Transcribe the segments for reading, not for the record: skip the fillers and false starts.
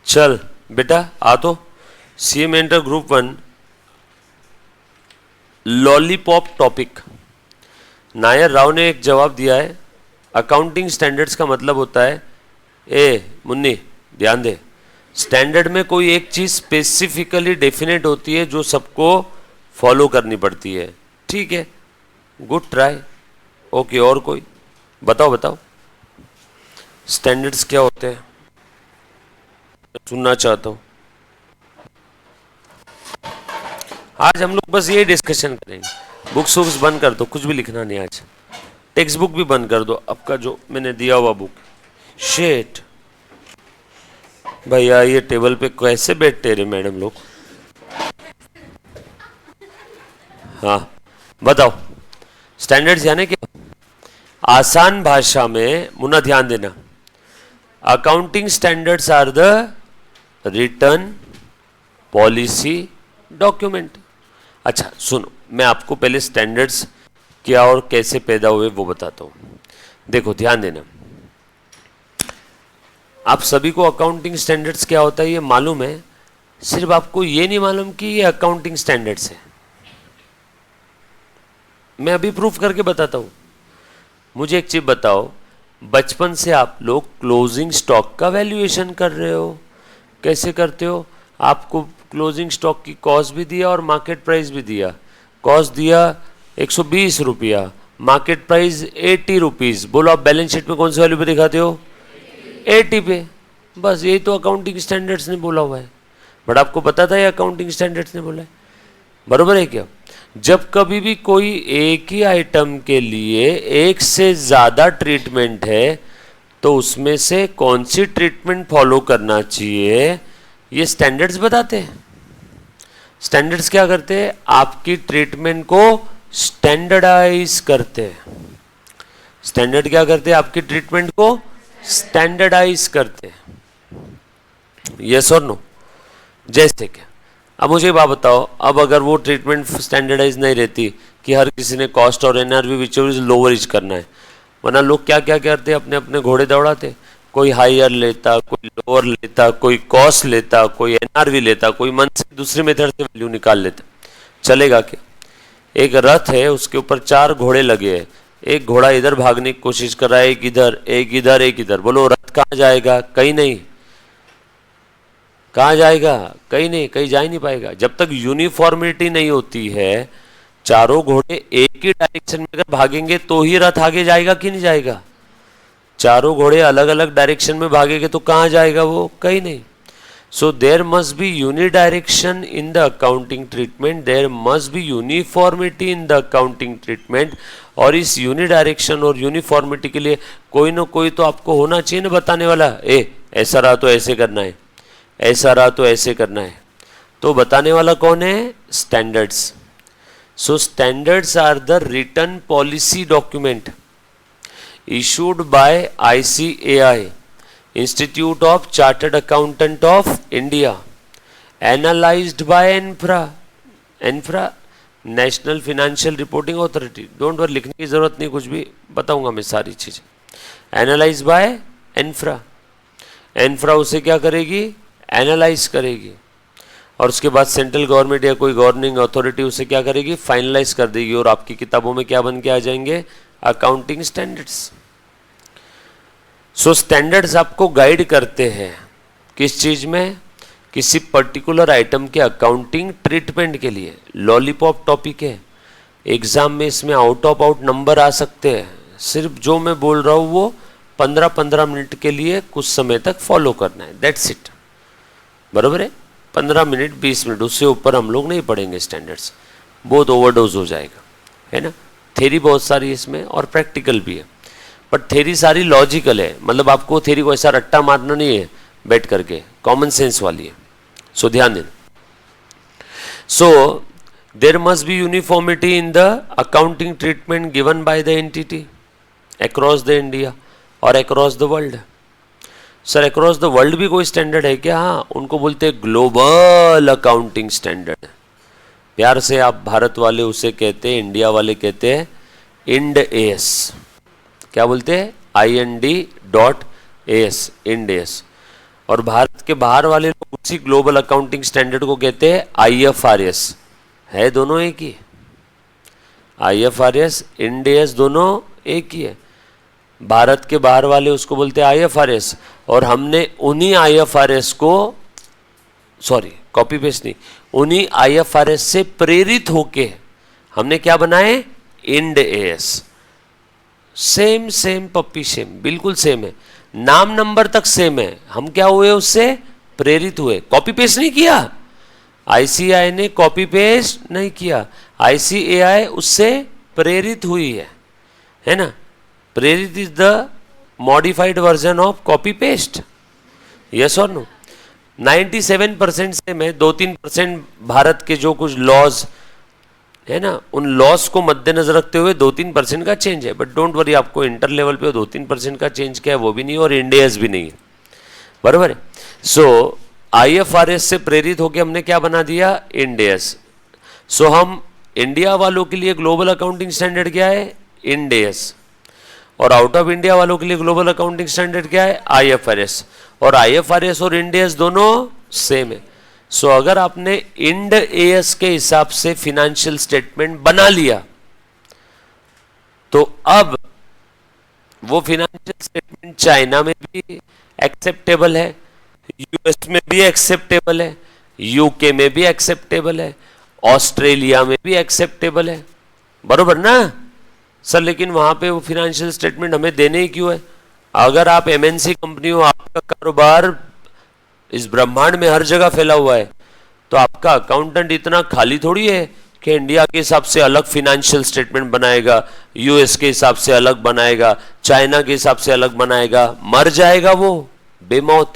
चल बेटा आ तो CM enter group 1 lollipop topic. Nair Rao ने एक जवाब दिया है, अकाउंटिंग स्टैंडर्ड्स का मतलब होता है, ए मुन्नी ध्यान दे, स्टैंडर्ड में कोई एक चीज स्पेसिफिकली डेफिनेट होती है जो सबको फॉलो करनी पड़ती है। ठीक है, गुड ट्राई। ओके, और कोई बताओ बताओ स्टैंडर्ड्स क्या होते हैं, सुनना चाहता हूं। आज हम लोग बस ये डिस्कशन करेंगे। बुक्स वुक्स बंद कर दो, कुछ भी लिखना नहीं आज। टेक्स्ट बुक भी बंद कर दो, आपका जो मैंने दिया हुआ बुक। शेट भैया, ये टेबल पे कैसे बैठते रहे मैडम लोग। हाँ बताओ, स्टैंडर्ड्स यानी क्या? आसान भाषा में मुन्ना ध्यान देना, accounting standards are the return policy document. अच्छा सुनो, मैं आपको पहले स्टैंडर्ड्स क्या और कैसे पैदा हुए वो बताता हूं। देखो ध्यान देना, आप सभी को अकाउंटिंग स्टैंडर्ड्स क्या होता है ये मालूम है, सिर्फ आपको ये नहीं मालूम कि ये अकाउंटिंग स्टैंडर्ड्स है। मैं अभी प्रूफ करके बताता हूं। मुझे एक चीज बताओ, बचपन से आप लोग क्लोजिंग स्टॉक का वैल्यूएशन कर रहे हो, कैसे करते हो? आपको क्लोजिंग स्टॉक की कॉस्ट भी दिया और मार्केट प्राइस भी दिया। कॉस्ट दिया 120 रुपया, मार्केट प्राइस 80 रुपीज़। बोलो आप बैलेंस शीट में कौन सी वैल्यू पे दिखाते हो? 80 पे। बस यही तो अकाउंटिंग स्टैंडर्ड्स ने बोला हुआ है। बट आपको पता था ये अकाउंटिंग स्टैंडर्ड्स ने बोला है, बरोबर है क्या? जब कभी भी कोई एक ही आइटम के लिए एक से ज़्यादा ट्रीटमेंट है तो उसमें से कौन सी ट्रीटमेंट फॉलो करना चाहिए ये स्टैंडर्ड्स बताते हैं। स्टैंडर्ड्स क्या करते हैं? आपकी ट्रीटमेंट को स्टैंडर्डाइज करते हैं। स्टैंडर्ड क्या करते हैं? आपकी ट्रीटमेंट को स्टैंडर्डाइज करते हैं। यस और नो? जैसे क्या, अब मुझे बात बताओ, अब अगर वो ट्रीटमेंट स्टैंडर्डाइज नहीं रहती कि हर किसी ने कॉस्ट और एनआरवी विच इज लोअर करना है, वरना लोग क्या क्या करते, अपने अपने घोड़े दौड़ाते। कोई हायर लेता, कोई लोअर लेता, कोई कॉस्ट लेता, कोई एनआरवी लेता, कोई मन से दूसरे मेथड से वैल्यू निकाल लेता। चलेगा क्या? एक रथ है, उसके ऊपर 4 घोड़े लगे हैं। एक घोड़ा इधर भागने की कोशिश कर रहा है, एक इधर, एक इधर, एक इधर। बोलो रथ कहाँ जाएगा? कहीं नहीं। कहाँ जाएगा? कहीं नहीं, कहीं जा ही नहीं पाएगा। जब तक यूनिफॉर्मिटी नहीं होती है, चारों घोड़े एक ही डायरेक्शन में अगर भागेंगे तो ही रथ आगे जाएगा कि नहीं जाएगा? चारों घोड़े अलग अलग डायरेक्शन में भागेंगे तो कहाँ जाएगा वो? कहीं नहीं। So there must be unidirection in the accounting treatment, there must be uniformity in the accounting treatment. और इस यूनिडायरेक्शन और यूनिफॉर्मिटी के लिए कोई ना कोई तो आपको होना चाहिए ना बताने वाला, ऐसा रहा तो ऐसे करना है, ऐसा रहा तो ऐसे करना है। तो बताने वाला कौन है? Standards. So standards are the return policy document issued by ICAI, Institute of Chartered Accountant of India, analyzed by ENFRA, national financial reporting authority. Don't worry, लिखने की जरूरत नहीं, कुछ भी बताऊंगा मैं सारी चीजें। Analyze by ENFRA। ENFRA उसे क्या करेगी? एनालाइज करेगी, और उसके बाद सेंट्रल गवर्नमेंट या कोई गवर्निंग अथॉरिटी उसे क्या करेगी? फाइनलाइज कर देगी, और आपकी किताबों में क्या बन के आ जाएंगे? Accounting standards. सो स्टैंडर्ड्स आपको गाइड करते हैं किस चीज में? किसी पर्टिकुलर आइटम के अकाउंटिंग ट्रीटमेंट के लिए। लॉलीपॉप टॉपिक है, एग्जाम में इसमें आउट ऑफ आउट नंबर आ सकते हैं। सिर्फ जो मैं बोल रहा हूँ वो 15-15 मिनट के लिए कुछ समय तक फॉलो करना है, दैट्स इट। बराबर है? 15 मिनट 20 मिनट, उससे ऊपर हम लोग नहीं पढ़ेंगे स्टैंडर्ड्स, बहुत ओवरडोज हो जाएगा, है ना। थेरी बहुत सारी इसमें और प्रैक्टिकल भी है, बट थेरी सारी लॉजिकल है, मतलब आपको थेरी को ऐसा रट्टा मारना नहीं है बैठ करके, कॉमन सेंस वाली है। सो ध्यान देना। So there must be uniformity in the accounting treatment given by the entity across the India और across the world. Sir across the world भी कोई स्टैंडर्ड है क्या? हाँ, उनको बोलते हैं ग्लोबल अकाउंटिंग स्टैंडर्ड। प्यार से आप भारत वाले उसे कहते हैं, इंडिया वाले कहते हैं IND-AS। क्या बोलते हैं? IND.AS, IND-AS। और भारत के बाहर वाले लोग उसी ग्लोबल अकाउंटिंग स्टैंडर्ड को कहते हैं IFRS। है दोनों एक ही, IFRS इंड AS दोनों एक ही है। भारत के बाहर वाले उसको बोलते हैं IFRS, और हमने उन्हीं IFRS को, सॉरी कॉपी पेस्ट नहीं, उन्हीं IFRS से प्रेरित होके हमने क्या बनाए, इंड AS। सेम सेम पप्पी सेम, बिल्कुल सेम है, नाम नंबर तक सेम है। हम क्या हुए, उससे प्रेरित हुए, कॉपी पेस्ट नहीं किया। ICAI ने कॉपी पेस्ट नहीं किया, ICAI उससे प्रेरित हुई है ना। प्रेरित is the modified version of copy paste, yes और नो। 97% से मैं 2-3% भारत के जो कुछ लॉज है ना, उन लॉस को मद्देनजर रखते हुए 2-3% का चेंज है। बट डोंट वरी, आपको इंटर लेवल पे 2-3% का चेंज क्या है वो भी नहीं, और इंड AS भी नहीं है, बराबर है। सो IFRS से प्रेरित होकर हमने क्या बना दिया, इंड AS। सो हम इंडिया वालों के लिए ग्लोबल अकाउंटिंग स्टैंडर्ड क्या है, इंड AS, और आउट ऑफ इंडिया वालों के लिए ग्लोबल अकाउंटिंग स्टैंडर्ड क्या है, IFRS। और IFRS और इंड AS दोनों सेम है। सो अगर आपने इंड AS के हिसाब से फिनेंशियल स्टेटमेंट बना लिया, तो अब वो फिनेंशियल स्टेटमेंट चाइना में भी एक्सेप्टेबल है, US में भी एक्सेप्टेबल है, UK में भी एक्सेप्टेबल है, ऑस्ट्रेलिया में भी एक्सेप्टेबल है, बरोबर ना सर। लेकिन वहां पे वो फिनेंशियल स्टेटमेंट हमें देने ही क्यों है? अगर आप MNC कंपनी हो, आपका कारोबार इस ब्रह्मांड में हर जगह फैला हुआ है, तो आपका अकाउंटेंट इतना खाली थोड़ी है कि इंडिया के हिसाब से अलग फिनेंशियल स्टेटमेंट बनाएगा, US के हिसाब से अलग बनाएगा, चाइना के हिसाब से अलग बनाएगा, मर जाएगा वो बेमौत।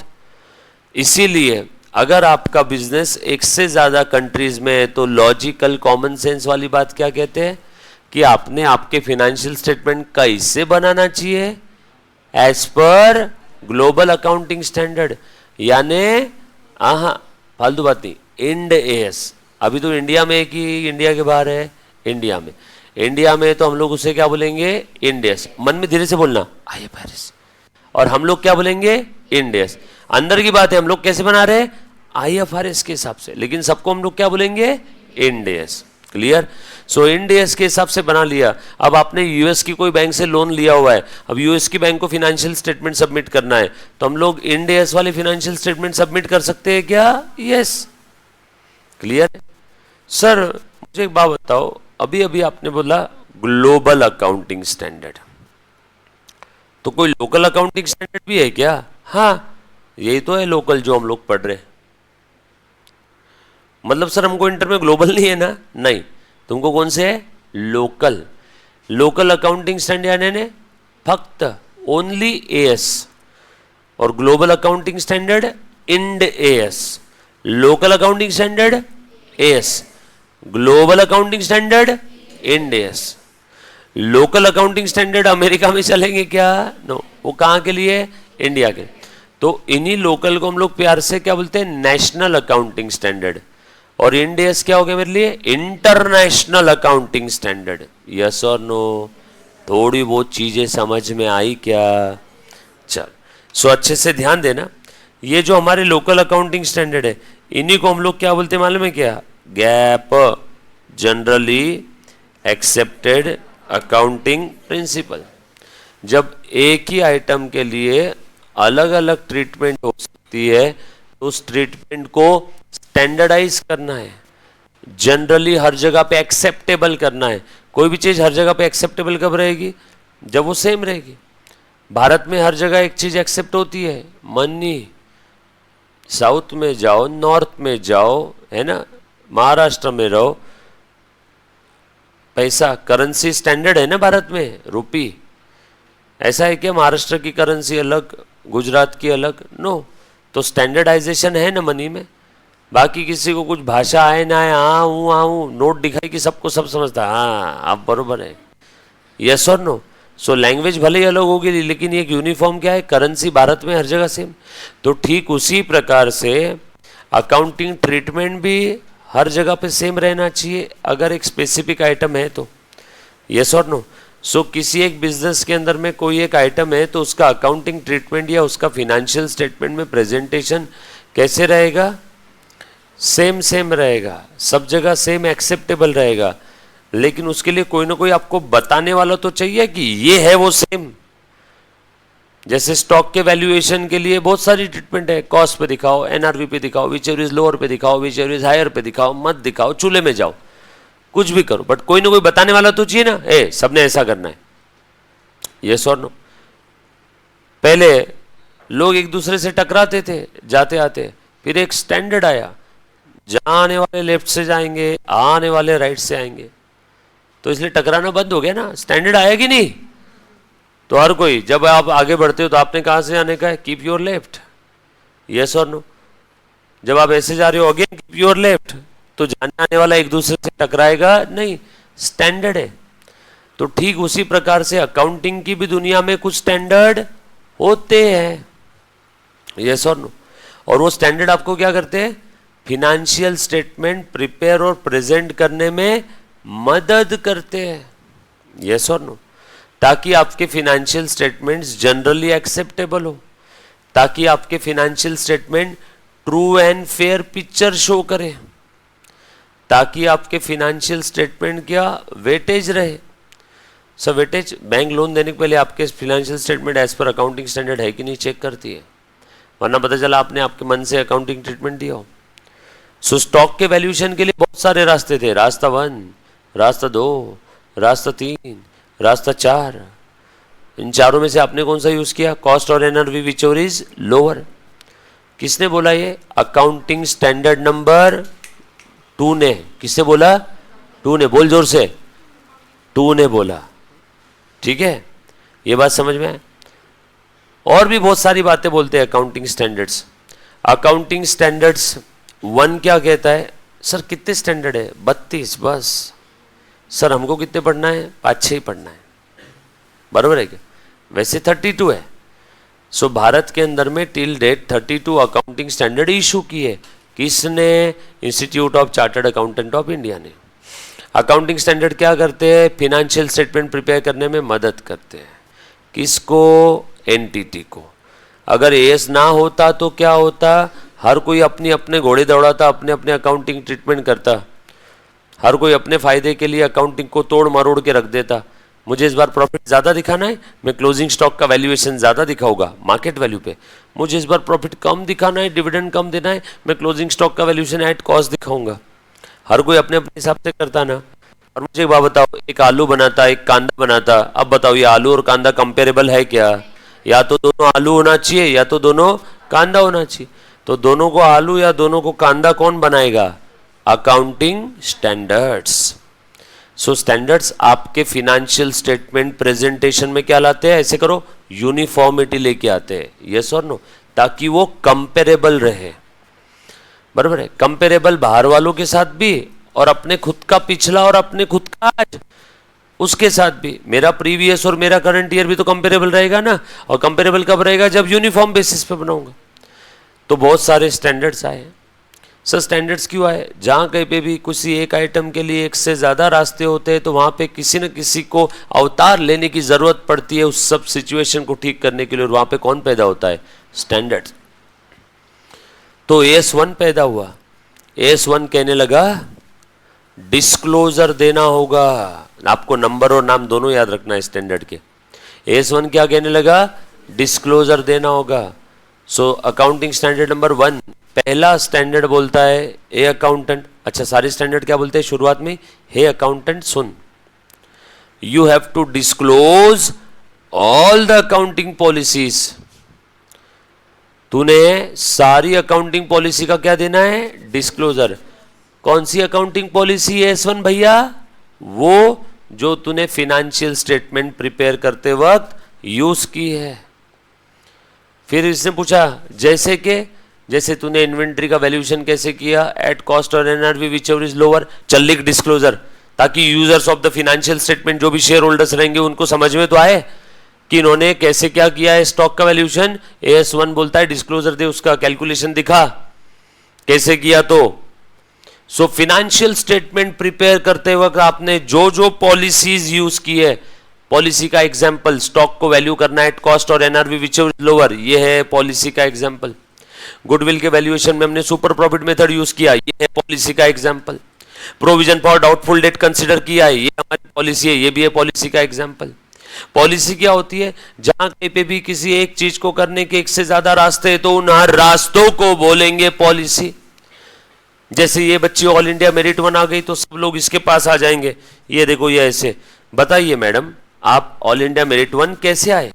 इसीलिए अगर आपका बिजनेस एक से ज्यादा कंट्रीज में है, तो लॉजिकल कॉमन सेंस वाली बात क्या कहते हैं कि आपने आपके फिनेंशियल स्टेटमेंट कैसे बनाना चाहिए, as per global accounting standard, यानी फालतू बात नहीं, इंड AS। अभी तो इंडिया में कि इंडिया के बाहर है, इंडिया में तो हम लोग उसे क्या बोलेंगे, इंड AS। मन में धीरे से बोलना, IFRS, और हम लोग क्या बोलेंगे, इंड AS। अंदर की बात है, हम लोग कैसे बना रहे हैं, IFRS के हिसाब से, लेकिन सबको हम लोग क्या बोलेंगे, इंड AS। क्लियर? सो इंड AS के हिसाब से बना लिया। अब आपने US की कोई बैंक से लोन लिया हुआ है, अब US की बैंक को फिनेंशियल स्टेटमेंट सबमिट करना है, तो हम लोग इंड AS वाले फिनेंशियल स्टेटमेंट सबमिट कर सकते हैं क्या? यस। क्लियर है? सर मुझे एक बात बताओ, अभी अभी आपने बोला ग्लोबल अकाउंटिंग स्टैंडर्ड, तो कोई लोकल अकाउंटिंग स्टैंडर्ड भी है क्या? हाँ, यही तो है लोकल जो हम लोग पढ़ रहे हैं। मतलब सर हमको इंटर में ग्लोबल नहीं है ना? नहीं, तुमको कौन से है, लोकल। लोकल अकाउंटिंग स्टैंडर्ड यानी फक्त ओनली AS, और global accounting standard Ind AS। Local accounting standard AS, global accounting standard Ind AS। Local accounting standard America में चलेंगे क्या? नो, वो कहाँ के लिए? इंडिया के। तो इन्हीं लोकल को हम लोग प्यार से क्या बोलते हैं, नेशनल अकाउंटिंग स्टैंडर्ड। और इंड AS क्या हो गया मेरे लिए, इंटरनेशनल अकाउंटिंग स्टैंडर्ड। यस और नो? थोड़ी बहुत चीजें समझ में आई क्या? चल, सो अच्छे से ध्यान देना, ये जो हमारे लोकल अकाउंटिंग स्टैंडर्ड है, इन्हीं को हम लोग क्या बोलते हैं मालूम है क्या? Gap, generally accepted accounting principle. जब एक ही आइटम के लिए अलग अलग ट्रीटमेंट हो सकती है, तो उस ट्रीटमेंट को स्टैंडर्डाइज करना है, जनरली हर जगह पे एक्सेप्टेबल करना है। कोई भी चीज हर जगह पे एक्सेप्टेबल कब रहेगी? जब वो सेम रहेगी। भारत में हर जगह एक चीज एक्सेप्ट होती है, मनी। साउथ में जाओ, नॉर्थ में जाओ, है ना, महाराष्ट्र में रहो, पैसा करेंसी स्टैंडर्ड है ना भारत में, रुपी। ऐसा है क्या महाराष्ट्र की करेंसी अलग, गुजरात की अलग? नो। तो स्टैंडर्डाइजेशन है ना मनी में। बाकी किसी को कुछ भाषा आए ना आए, हाँ हूँ नोट दिखाई कि सबको सब समझता है, हाँ आप बरोबर है, यस और नो। सो लैंग्वेज भले ही अलग होगी, लेकिन एक यूनिफॉर्म क्या है, करेंसी भारत में हर जगह सेम। तो ठीक उसी प्रकार से अकाउंटिंग ट्रीटमेंट भी हर जगह पे सेम रहना चाहिए, अगर एक स्पेसिफिक आइटम है तो, यस और नो। सो किसी एक बिजनेस के अंदर में कोई एक आइटम है तो उसका अकाउंटिंग ट्रीटमेंट या उसका फिनेंशियल स्टेटमेंट में प्रेजेंटेशन कैसे रहेगा? सेम रहेगा, सब जगह सेम एक्सेप्टेबल रहेगा, लेकिन उसके लिए कोई ना कोई आपको बताने वाला तो चाहिए कि ये है वो सेम। जैसे स्टॉक के वैल्यूएशन के लिए बहुत सारी ट्रीटमेंट है, कॉस्ट पे दिखाओ, एनआरवी पे दिखाओ, विच एवर इज लोअर पे दिखाओ, विच एवर इज हायर पे दिखाओ, मत दिखाओ, चूल्हे में जाओ, कुछ भी करो, बट कोई ना कोई बताने वाला तो चाहिए ना, सबने ऐसा करना है। यस और नो? पहले लोग एक दूसरे से टकराते थे जाते आते, फिर एक स्टैंडर्ड आया, जहां आने वाले लेफ्ट से जाएंगे, आने वाले राइट से आएंगे, तो इसलिए टकराना बंद हो गया ना, स्टैंडर्ड आया कि नहीं? तो हर कोई, जब आप आगे बढ़ते हो तो आपने कहां से आने का है? Keep your left. यस और नो? जब आप ऐसे जा रहे हो, अगेन कीप योर लेफ्ट, तो जाने आने वाला एक दूसरे से टकराएगा नहीं, स्टैंडर्ड है। तो ठीक उसी प्रकार से अकाउंटिंग की भी दुनिया में कुछ स्टैंडर्ड होते हैं। यस और नो? और वो स्टैंडर्ड आपको क्या करते हैं? फिनेंशियल स्टेटमेंट प्रिपेयर और प्रेजेंट करने में मदद करते हैं। यस और नो? ताकि आपके फिनेंशियल स्टेटमेंट्स जनरली एक्सेप्टेबल हो, ताकि आपके financial statement true and fair picture show करें, ताकि आपके फिनेंशियल स्टेटमेंट क्या वेटेज रहे। सर वेटेज, बैंक लोन देने के पहले आपके financial statement as per accounting standard है कि नहीं चेक करती है, वरना पता चला आपने आपके मन से अकाउंटिंग ट्रीटमेंट दिया हो। सो स्टॉक के वैल्यूएशन के लिए बहुत सारे रास्ते थे, रास्ता 1, रास्ता 2, रास्ता 3, रास्ता 4। इन चारों में से आपने कौन सा यूज किया? कॉस्ट और NRV which ever is lower. किसने बोला ये? अकाउंटिंग स्टैंडर्ड नंबर 2 ने। किसने बोला? 2 ने। बोल जोर से, 2 ने बोला। ठीक है, ये बात समझ में है? और भी बहुत सारी बातें बोलते हैं अकाउंटिंग स्टैंडर्ड्स। अकाउंटिंग स्टैंडर्ड्स 1 क्या कहता है? सर कितने स्टैंडर्ड है? 32 बस। सर हमको कितने पढ़ना है? 5-6 ही पढ़ना है, बराबर है क्या? वैसे 32 है। सो भारत के अंदर में till date 32 accounting standard issue की है। किसने? Institute of Chartered Accountant of India ने। अकाउंटिंग स्टैंडर्ड क्या करते हैं? फिनेंशियल स्टेटमेंट प्रिपेयर करने में मदद करते हैं। किसको? एनटीटी को। अगर एएस ना होता तो क्या होता? हर कोई अपनी अपने घोड़े दौड़ाता, अपने अपने अकाउंटिंग ट्रीटमेंट करता, हर कोई अपने फायदे के लिए अकाउंटिंग को तोड़ मरोड़ के रख देता। मुझे इस बार प्रॉफिट ज़्यादा दिखाना है, मैं क्लोजिंग स्टॉक का वैल्यूएशन ज़्यादा दिखाऊंगा मार्केट वैल्यू पे। मुझे इस बार प्रॉफिट कम दिखाना है, डिविडेंड कम देना है, मैं क्लोजिंग स्टॉक का वैल्यूएशन एट कॉस्ट दिखाऊंगा। हर कोई अपने अपने हिसाब से करता ना। और मुझे एक बात बताओ, एक आलू बनाता, एक कांदा बनाता, अब बताओ ये आलू और कांदा कंपेरेबल है क्या? या तो दोनों आलू होना चाहिए या तो दोनों कांदा होना चाहिए। तो दोनों को आलू या दोनों को कांदा कौन बनाएगा? Accounting standards. सो स्टैंडर्ड्स आपके फिनेंशियल स्टेटमेंट प्रेजेंटेशन में क्या लाते हैं? ऐसे करो, यूनिफॉर्मिटी लेके आते हैं। यस और नो? ताकि वो कंपेरेबल रहे, बराबर है? कंपेरेबल बाहर वालों के साथ भी, और अपने खुद का पिछला और अपने खुद का आज उसके साथ भी। मेरा प्रीवियस और मेरा करंट ईयर भी तो कंपेरेबल रहेगा ना। और कंपेरेबल कब रहेगा? जब यूनिफॉर्म बेसिस पे बनाऊंगा। तो बहुत सारे स्टैंडर्ड्स आए। सर स्टैंडर्ड्स क्यों आए? जहाँ कहीं पे भी किसी एक आइटम के लिए एक से ज़्यादा रास्ते होते हैं तो वहाँ पे किसी न किसी को अवतार लेने की ज़रूरत पड़ती है उस सब सिचुएशन को ठीक करने के लिए। और वहाँ पे कौन पैदा होता है? स्टैंडर्ड। तो AS1 पैदा हुआ। AS1 कहने लगा डिस्क्लोजर देना होगा। आपको नंबर और नाम दोनों याद रखना है स्टैंडर्ड के। AS1 क्या कहने लगा? डिस्क्लोजर देना होगा। सो अकाउंटिंग स्टैंडर्ड नंबर 1, पहला स्टैंडर्ड बोलता है ए अकाउंटेंट। अच्छा, सारे स्टैंडर्ड क्या बोलते हैं शुरुआत में? हे अकाउंटेंट सुन, you have to disclose all the accounting policies. तूने सारी अकाउंटिंग पॉलिसी का क्या देना है? डिस्क्लोजर। कौन सी अकाउंटिंग पॉलिसी है S1 भैया? वो जो तूने फिनेंशियल स्टेटमेंट प्रिपेयर करते वक्त यूज की है। फिर इसने पूछा जैसे तूने इन्वेंट्री का वैल्यूएशन कैसे किया? एट कॉस्ट और NRV which ever is lower. चल लिख डिस्क्लोजर, ताकि users of the financial statement जो भी शेयर होल्डर्स रहेंगे उनको समझ में तो आए कि इन्होंने कैसे क्या किया है स्टॉक का वैल्यूएशन। AS1 बोलता है डिस्क्लोजर दे, उसका कैलकुलेशन दिखा कैसे किया। तो सो फिनेंशियल स्टेटमेंट प्रिपेयर करते वक्त आपने जो जो पॉलिसीज यूज की है पॉलिसी का एग्जाम्पल, स्टॉक को वैल्यू करना एट कॉस्ट और एनआरवी विच इज लोअर, ये है पॉलिसी का एग्जाम्पल। गुडविल के वैल्यूएशन में हमने सुपर प्रॉफिट मेथड यूज किया, ये है पॉलिसी का example. Provision for doubtful debt consider किया है, ये हमारी पॉलिसी है, ये भी है पॉलिसी का एग्जाम्पल। पॉलिसी क्या होती है? जहां कहीं पे भी किसी एक चीज को करने के एक से ज्यादा रास्ते हैं तो उन हर रास्तों को बोलेंगे पॉलिसी। जैसे ये बच्ची ऑल इंडिया मेरिट 1 आ गई तो सब लोग इसके पास आ जाएंगे, ये देखो ये ऐसे। बताइए मैडम, आप ऑल इंडिया मेरिट 1 कैसे आए?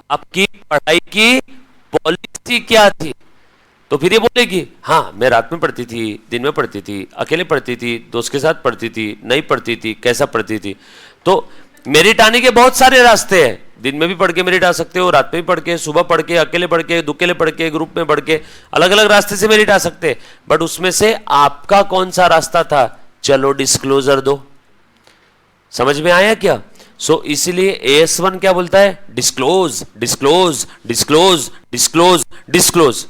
आपकी पढ़ाई की पॉलिसी क्या थी? तो फिर ये बोलेगी हाँ मैं रात में पढ़ती थी, दिन में पढ़ती थी, अकेले पढ़ती थी, दोस्त के साथ पढ़ती थी, नहीं पढ़ती थी, कैसा पढ़ती थी। तो मेरिट आने के बहुत सारे रास्ते हैं, दिन में भी पढ़ के मेरिट आ सकते हो, रात में भी पढ़ के, सुबह पढ़ के, अकेले पढ़ के, दुकेले पढ़ के, ग्रुप में पढ़ के, अलग अलग रास्ते से मेरिट आ सकते हैं। बट उसमें से आपका कौन सा रास्ता था? चलो डिस्क्लोजर दो। समझ में आया क्या? सो इसीलिए AS1 क्या बोलता है? Disclose disclose disclose disclose disclose.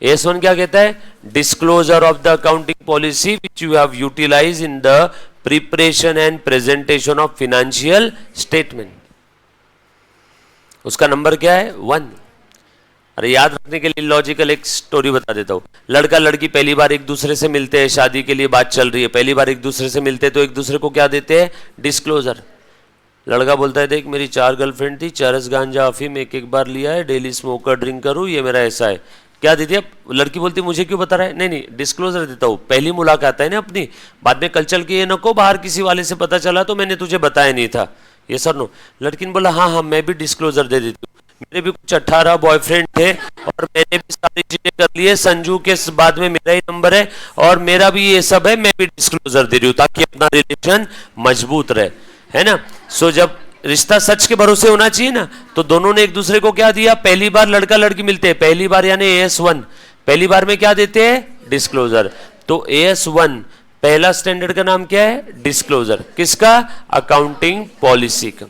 AS1 क्या कहता है? Disclosure of the accounting policy which you have utilise in the preparation and presentation of financial statement. उसका नंबर क्या है? 1। अरे याद रखने के लिए लॉजिकल एक स्टोरी बता देता हूं। लड़का लड़की पहली बार एक दूसरे से मिलते हैं, शादी के लिए बात चल रही है, पहली बार एक दूसरे से मिलते हैं तो एक दूसरे को क्या देते हैं? डिस्क्लोजर। लड़का बोलता है देख मेरी 4 गर्लफ्रेंड थी, चरस गांजा अफीम एक बार लिया है, डेली स्मोकर ड्रिंक करूं, ये मेरा ऐसा है। क्या दीदी? अब लड़की बोलती मुझे क्यों बता रहा है? नहीं डिस्क्लोजर देता हूँ, पहली मुलाकात है ना अपनी, बाद में कल चल के ये नको बाहर किसी वाले से पता चला तो मैंने तुझे बताया नहीं था, ये सर नो। लड़की ने बोला हाँ मैं भी डिस्क्लोजर दे देती हूँ, मेरे भी कुछ 18 बॉयफ्रेंड थे और मैंने भी सारी चीजें कर ली है, संजू के बाद में मेरा ही नंबर है और मेरा भी ये सब है, मैं भी डिस्क्लोजर दे रही हूँ ताकि अपना रिलेशन मजबूत रहे, है ना। सो जब रिश्ता सच के भरोसे होना चाहिए ना, तो दोनों ने एक दूसरे को क्या दिया? पहली बार लड़का लड़की मिलते हैं, पहली बार यानी AS1, पहली बार में क्या देते हैं? डिस्क्लोजर। तो AS1 पहला स्टैंडर्ड का नाम क्या है? डिस्क्लोजर। किसका? अकाउंटिंग पॉलिसी का।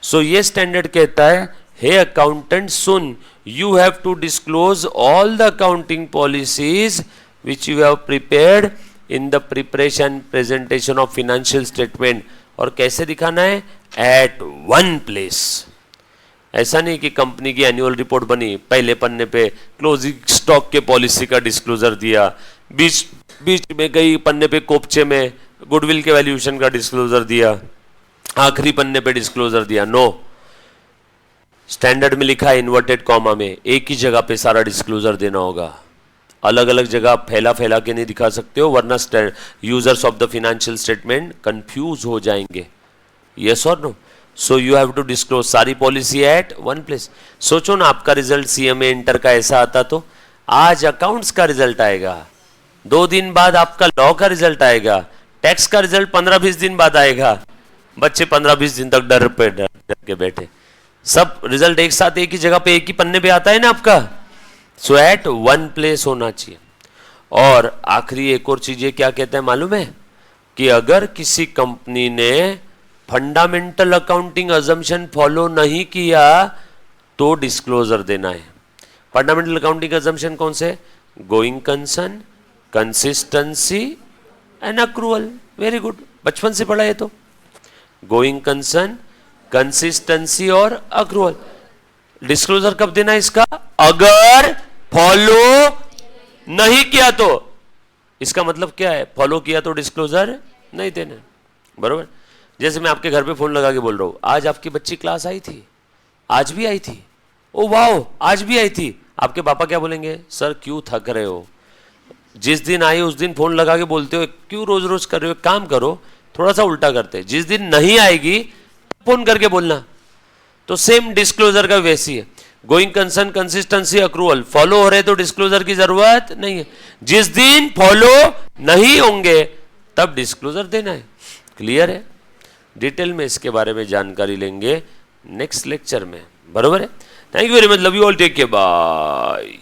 सो ये स्टैंडर्ड कहता है हे अकाउंटेंट सुन, you have to disclose all the accounting policies which you have prepared in the preparation presentation of financial statement. और कैसे दिखाना है? At 1 place. ऐसा नहीं कि कंपनी की एनुअल रिपोर्ट बनी, पहले पन्ने पे क्लोजिंग स्टॉक के पॉलिसी का डिस्क्लोजर दिया, बीच में गई पन्ने पे कोपचे में गुडविल के वैल्यूएशन का डिस्क्लोजर दिया, आखिरी पन्ने पे डिस्क्लोजर दिया। नो, स्टैंडर्ड में लिखा है इन्वर्टेड कॉमा में, एक ही जगह पे सारा डिस्क्लोजर देना होगा, अलग अलग जगह फैला फैला के नहीं दिखा सकते हो, वरना users of the financial statement confuse हो जाएंगे। यस और no? So you have to disclose सारी पॉलिसी एट 1 प्लेस। सोचो ना आपका रिजल्ट CMA इंटर का ऐसा आता तो आज अकाउंट्स का रिजल्ट आएगा, 2 दिन बाद आपका लॉ का रिजल्ट आएगा, टैक्स का रिजल्ट 15-20 दिन बाद आएगा। बच्चे 15-20 दिन तक डर के बैठे, सब रिजल्ट एक साथ एक ही जगह पे एक ही पन्ने पे आता है ना आपका। सो एट 1 प्लेस होना चाहिए। और आखिरी एक और चीज ये क्या कहते हैं मालूम है? कि अगर किसी कंपनी ने फंडामेंटल अकाउंटिंग अजम्पशन फॉलो नहीं किया तो डिस्क्लोजर देना है। फंडामेंटल अकाउंटिंग अजम्पशन कौन से? Going concern, consistency and accrual. Very good, बचपन से पढ़ा है तो। गोइंग कंसर्न, कंसिस्टेंसी और अक्रूवल। डिस्क्लोजर कब देना है इसका? अगर फॉलो नहीं किया तो। इसका मतलब क्या है? फॉलो किया तो डिस्क्लोजर नहीं देना, बरोबर। जैसे मैं आपके घर पे फोन लगा के बोल रहा हूं आज आपकी बच्ची क्लास आई थी, आज भी आई थी, ओ वाओ आज भी आई थी। आपके पापा क्या बोलेंगे? सर क्यों थक रहे हो, जिस दिन आई उस दिन फोन लगा के बोलते हो, क्यों रोज रोज कर रहे हो? काम करो, थोड़ा सा उल्टा करते, जिस दिन नहीं आएगी फोन करके बोलना। तो सेम डिस्क्लोजर का वैसी है, going concern, consistency, accrual. Follow हो रहे तो डिस्क्लोजर की जरूरत नहीं है, जिस दिन फॉलो नहीं होंगे तब डिस्क्लोजर देना है। क्लियर है? डिटेल में इसके बारे में जानकारी लेंगे नेक्स्ट लेक्चर में, बरोबर है। Thank you very much, love you all, take care, bye.